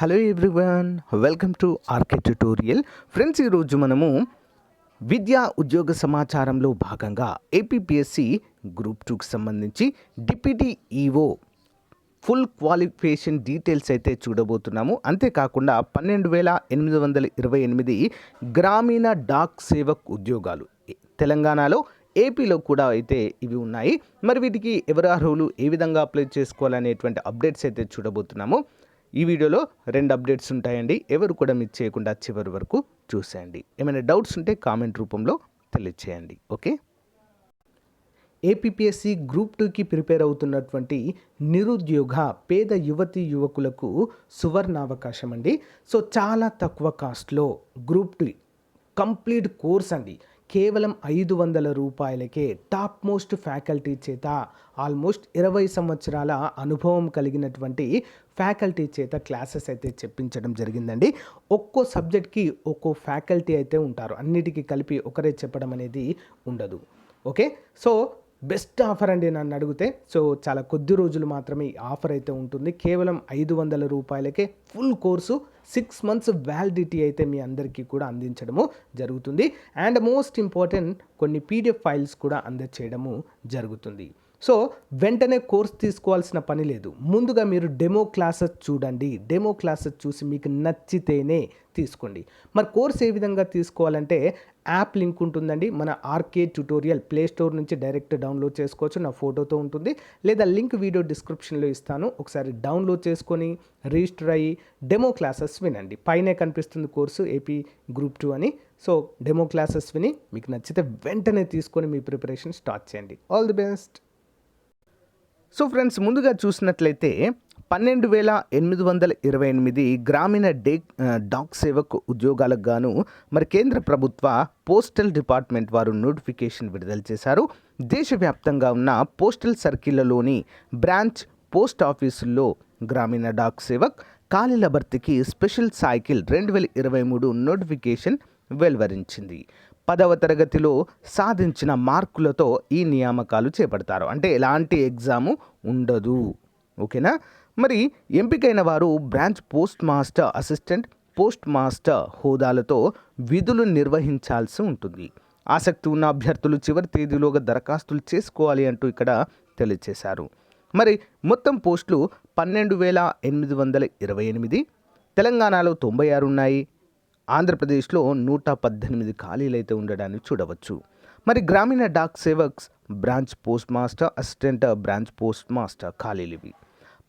Hello everyone, welcome to RK tutorial. Friends, ఈరోజు మనము విద్యా ఉద్యోగ సమాచారంలో భాగంగా ఏపీపీఎస్సి గ్రూప్ 2కి సంబంధించి deputy EO full qualification details అయితే చూడబోతున్నాము. అంతేకాకుండా 12,828 గ్రామీణ డాక్ సేవక్ ఉద్యోగాలు తెలంగాణలో, ఏపీలో కూడా అయితే ఇవి ఉన్నాయి. మరి వీటికి ఎవరు అర్హులు, ఏ విధంగా అప్లై చేసుకోవాలనేటువంటి అప్డేట్స్ అయితే చూడబోతున్నాము. ఈ వీడియోలో 2 అప్డేట్స్ ఉంటాయండి. ఎవరు కూడా మిస్ చేయకుండా చివరి వరకు చూసేయండి. ఏమైనా డౌట్స్ ఉంటే కామెంట్ రూపంలో తెలియచేయండి. ఓకే, ఏపీపీఎస్సి గ్రూప్ 2కి ప్రిపేర్ అవుతున్నటువంటి నిరుద్యోగ పేద యువతీ యువకులకు సువర్ణావకాశం అండి. సో చాలా తక్కువ కాస్ట్లో గ్రూప్ 2 కంప్లీట్ కోర్స్ అండి. కేవలం 500 రూపాయలకే టాప్ మోస్ట్ ఫ్యాకల్టీ చేత, ఆల్మోస్ట్ 20 సంవత్సరాల అనుభవం కలిగినటువంటి ఫ్యాకల్టీ చేత క్లాసెస్ అయితే చెప్పించడం జరిగిందండి. ఒక్కో సబ్జెక్ట్కి ఒక్కో ఫ్యాకల్టీ అయితే ఉంటారు, అన్నిటికీ కలిపి ఒకరే చెప్పడం అనేది ఉండదు. ఓకే, సో బెస్ట్ ఆఫర్ అండి నన్ను అడిగితే. సో చాలా కొద్ది రోజులు మాత్రమే ఈ ఆఫర్ అయితే ఉంటుంది. కేవలం 500 రూపాయలకే ఫుల్ కోర్సు 6 months వ్యాలిడిటీ అయితే మీ అందరికీ కూడా అందించడము జరుగుతుంది. అండ్ మోస్ట్ ఇంపార్టెంట్, కొన్ని పీడిఎఫ్ ఫైల్స్ కూడా అందచేయడము జరుగుతుంది. సో వెంటనే కోర్స్ తీసుకోవాల్సిన పని లేదు. ముందుగా మీరు డెమో క్లాసెస్ చూడండి. డెమో క్లాసెస్ చూసి మీకు నచ్చితేనే తీసుకోండి. మరి కోర్స్ ఏ విధంగా తీసుకోవాలంటే యాప్ లింక్ ఉంటుందండి. మన ఆర్కే ట్యుటోరియల్ ప్లే స్టోర్ నుంచి డైరెక్ట్ డౌన్లోడ్ చేసుకోవచ్చు. నా ఫోటోతో ఉంటుంది, లేదా లింక్ వీడియో డిస్క్రిప్షన్లో ఇస్తాను. ఒకసారి డౌన్లోడ్ చేసుకొని రిజిస్టర్ అయ్యి డెమో క్లాసెస్ వినండి. పైనే కనిపిస్తుంది కోర్సు ఏపీ గ్రూప్ 2 అని. సో డెమో క్లాసెస్ విని మీకు నచ్చితే వెంటనే తీసుకొని మీ ప్రిపరేషన్ స్టార్ట్ చేయండి. All the best. So friends, ముందుగా చూసినట్లయితే 12,828 గ్రామీణ డాక్ సేవక్ ఉద్యోగాలకు గాను మరి కేంద్ర ప్రభుత్వ పోస్టల్ డిపార్ట్మెంట్ వారు నోటిఫికేషన్ విడుదల చేశారు. దేశవ్యాప్తంగా ఉన్న పోస్టల్ సర్కిళ్లలోని బ్రాంచ్ పోస్ట్ ఆఫీసుల్లో గ్రామీణ డాక్ సేవక్ ఖాళీల భర్తీకి స్పెషల్ సైకిల్ 2023 నోటిఫికేషన్ వెలువరించింది. 10వ తరగతిలో సాధించిన మార్కులతో ఈ నియామకాలు చేపడతారు. అంటే ఎలాంటి ఎగ్జాము ఉండదు. ఓకేనా. మరి ఎంపికైన వారు branch post master, assistant postmaster హోదాలతో విధులు నిర్వహించాల్సి ఉంటుంది. ఆసక్తి ఉన్న అభ్యర్థులు చివరి తేదీలోగా దరఖాస్తులు చేసుకోవాలి అంటూ ఇక్కడ తెలియజేశారు. మరి మొత్తం పోస్టులు 12,828. తెలంగాణలో 96 ఉన్నాయి. ఆంధ్రప్రదేశ్లో 118 ఖాళీలు అయితే ఉండడాన్ని చూడవచ్చు. మరి Gramin Dak Sevaks branch post master, assistant branch post master ఖాళీలు ఇవి.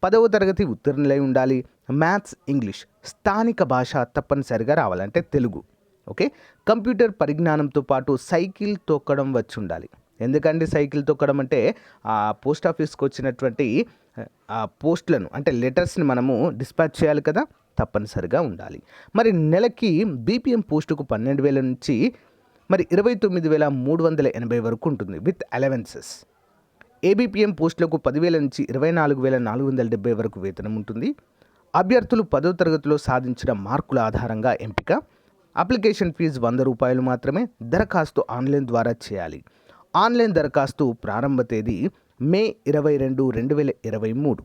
10వ తరగతి ఉత్తీర్ణులై ఉండాలి. మ్యాథ్స్, ఇంగ్లీష్, స్థానిక భాష తప్పనిసరిగా రావాలంటే తెలుగు. ఓకే, కంప్యూటర్ పరిజ్ఞానంతో పాటు సైకిల్ తొక్కడం వచ్చి ఉండాలి. ఎందుకంటే సైకిల్ తొక్కడం అంటే ఆ పోస్ట్ ఆఫీస్కి వచ్చినటువంటి ఆ పోస్టులను, అంటే లెటర్స్ని మనము డిస్పాచ్ చేయాలి కదా, తప్పనిసరిగా ఉండాలి. మరి నెలకి బీపీఎం పోస్టుకు 12,000 నుంచి మరి 29,380 వరకు ఉంటుంది విత్ అలవెన్సెస్. ఏబీపీఎం పోస్టులకు 10,000 నుంచి 24,470 వరకు వేతనం ఉంటుంది. అభ్యర్థులు 10వ తరగతిలో సాధించిన మార్కుల ఆధారంగా ఎంపిక. అప్లికేషన్ ఫీజు 100 రూపాయలు మాత్రమే. దరఖాస్తు ఆన్లైన్ ద్వారా చేయాలి. ఆన్లైన్ దరఖాస్తు ప్రారంభ తేదీ మే 22, 2023,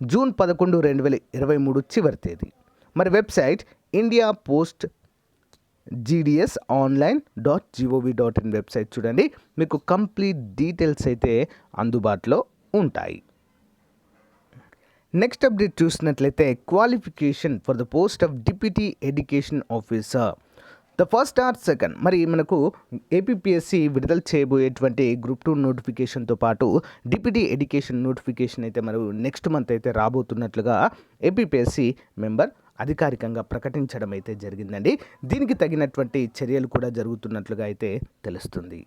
జూన్ 11, 2023 చివరి తేదీ. మరి website India Post GDS online.gov.in website చూడండి. మీకు కంప్లీట్ డీటెయిల్స్ అయితే అందుబాటులో ఉంటాయి. నెక్స్ట్ అప్డేట్ చూసినట్లయితే qualification for the post of deputy education officer, the first or second. మరి మనకు ఏపీపీఎస్సి విడుదల చేయబోయేటువంటి గ్రూప్ 2 నోటిఫికేషన్తో పాటు డిప్యూటీ ఎడ్యుకేషన్ నోటిఫికేషన్ అయితే మరి నెక్స్ట్ మంత్ అయితే రాబోతున్నట్లుగా ఏపీపీఎస్సి మెంబర్ అధికారికంగా ప్రకటించడం అయితే జరిగిందండి. దీనికి తగినటువంటి చర్యలు కూడా జరుగుతున్నట్లుగా అయితే తెలుస్తుంది.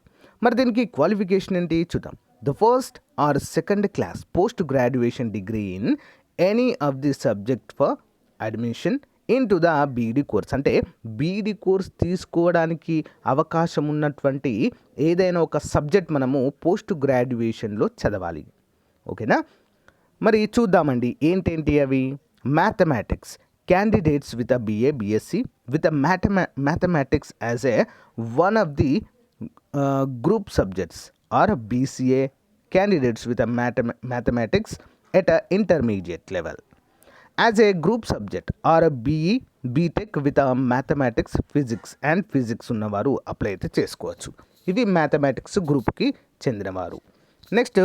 మరి దీనికి క్వాలిఫికేషన్ ఏంటి చూద్దాం. The first or second class post graduation degree in any of the subject for admission into the BEd course. అంటే బీఈడి కోర్స్ తీసుకోవడానికి అవకాశం ఉన్నటువంటి ఏదైనా ఒక సబ్జెక్ట్ మనము పోస్ట్ గ్రాడ్యుయేషన్లో చదవాలి. ఓకేనా. మరి చూద్దామండి ఏంటేంటి అవి. Mathematics, candidates with a BA, BSc with a mathematics as a one of the group subjects, or a BCA candidates with a mathematics at a intermediate level. As a group subject or BE BTech with mathematics physics ఉన్నవారు apply అయితే చేసుకోవచ్చు. ఇవి mathematics గ్రూప్కి చెందినవారు. Next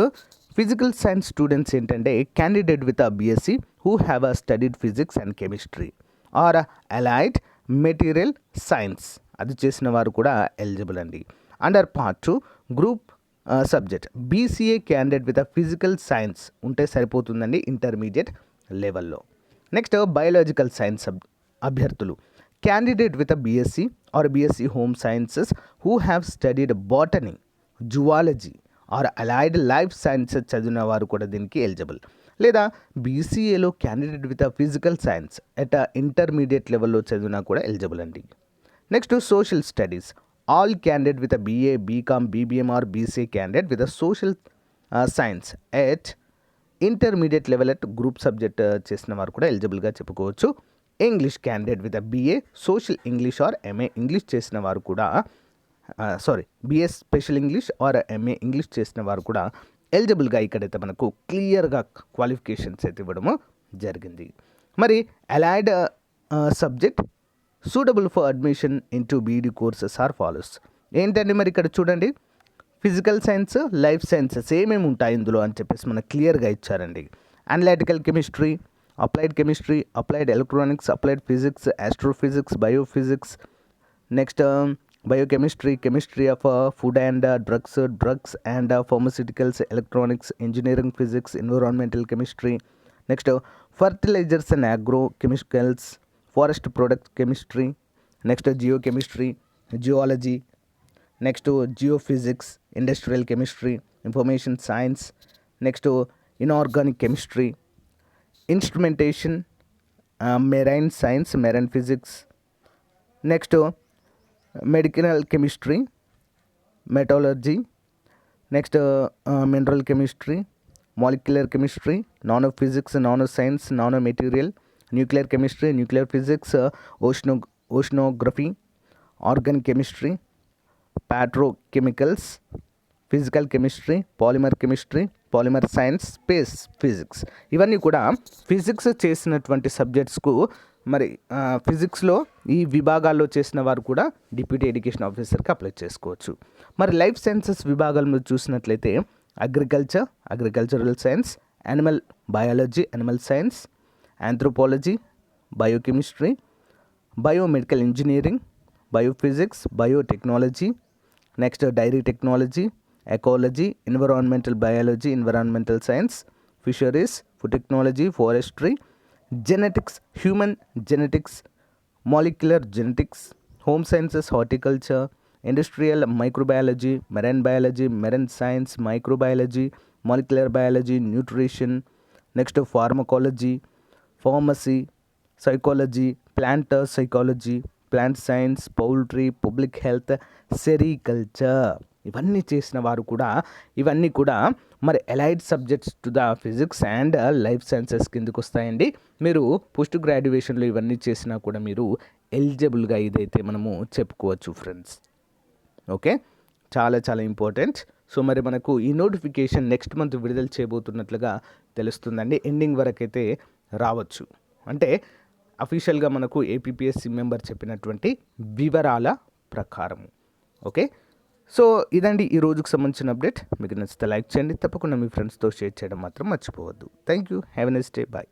physical science students ఏంటంటే candidate with BSc who have studied physics and chemistry or allied material science, అది చేసిన వారు కూడా ఎలిజిబుల్ అండి. Under part 2 group subject BCA candidate with physical science ఉంటే సరిపోతుందండి ఇంటర్మీడియట్ లెవెల్లో. నెక్స్ట్ బయోలాజికల్ సైన్స్ అభ్యర్థులు candidate with BSc or BSc home sciences who have studied botany, zoology or allied life sciences చదివిన వారు కూడా దీనికి ఎలిజిబుల్. లేదా బీసీఏలో candidate with physical science at intermediate లెవెల్లో చదివినా కూడా ఎలిజిబుల్ అండి. Next social studies all candidate with BA BCom BBM or BCA candidate with social science at intermediate level at group subject చేసిన వారు కూడా ఎలిజిబుల్గా చెప్పుకోవచ్చు. English candidate with BA social English or MA English చేసిన వారు కూడా BS special English or MA English చేసిన వారు కూడా ఎలిజిబుల్గా ఇక్కడైతే మనకు క్లియర్గా క్వాలిఫికేషన్స్ అయితే ఇవ్వడము జరిగింది. మరి allied subject suitable for admission into BEd courses are follows. ఏంటండి మరి ఇక్కడ చూడండి, ఫిజికల్ సైన్స్ లైఫ్ సైన్సెస్ ఏమేమి ఉంటాయి ఇందులో అని చెప్పేసి మనకు క్లియర్గా ఇచ్చారండి. Analytical chemistry, applied electronics, applied physics, astrophysics, biophysics, next biochemistry, chemistry of food and drugs and pharmaceuticals, electronics, engineering physics, environmental chemistry, next fertilizers and agro chemicals, forest product chemistry, next geo chemistry, geology, next geophysics, industrial chemistry, information science, next inorganic chemistry, instrumentation, marine science, marine physics, next medical chemistry, metallurgy, next mineral chemistry, molecular chemistry, nano physics, nano science, nano material, nuclear chemistry, nuclear physics, oceanography, organic chemistry, petrochemicals, physical chemistry, polymer science, space physics. ఇవన్నీ కూడా physics చేసినటువంటి సబ్జెక్ట్స్కు మరి ఫిజిక్స్లో ఈ విభాగాల్లో చేసిన వారు కూడా డిప్యూటీ ఎడ్యుకేషన్ ఆఫీసర్కి అప్లై చేసుకోవచ్చు. మరి లైఫ్ సైన్సెస్ విభాగంలో చూసినట్లయితే agricultural science, animal biology, animal science, anthropology, biochemistry, biomedical engineering, biophysics, biotechnology, next dairy technology, ecology, environmental biology, environmental science, fisheries, food technology, forestry, genetics, human genetics, molecular genetics, home sciences, horticulture, industrial microbiology, marine science, microbiology, molecular biology, nutrition, next pharmacology, pharmacy, psychology, plant psychology, plant science, poultry, public health, sericulture. ఇవన్నీ కూడా మరి allied subjects to the physics and life sciences కిందకు వస్తాయండి. మీరు post గ్రాడ్యుయేషన్లో ఇవన్నీ చేసినా కూడా మీరు ఎలిజిబుల్గా ఇదైతే మనము చెప్పుకోవచ్చు ఫ్రెండ్స్. ఓకే, చాలా చాలా ఇంపార్టెంట్. సో మరి మనకు ఈ నోటిఫికేషన్ నెక్స్ట్ మంత్ విడుదల చేయబోతున్నట్లుగా తెలుస్తుందండి. ఎండింగ్ వరకు అయితే రావచ్చు, అంటే అఫీషియల్గా మనకు ఏపీపీఎస్సీ మెంబర్ చెప్పినటువంటి వివరాల ప్రకారం. ఓకే, సో ఇదండి ఈ రోజుకు సంబంధించిన అప్డేట్. మీకు నచ్చితే లైక్ చేయండి, తప్పకుండా మీ ఫ్రెండ్స్తో షేర్ చేయడం మాత్రం మర్చిపోవద్దు. Thank you, have a nice day, bye.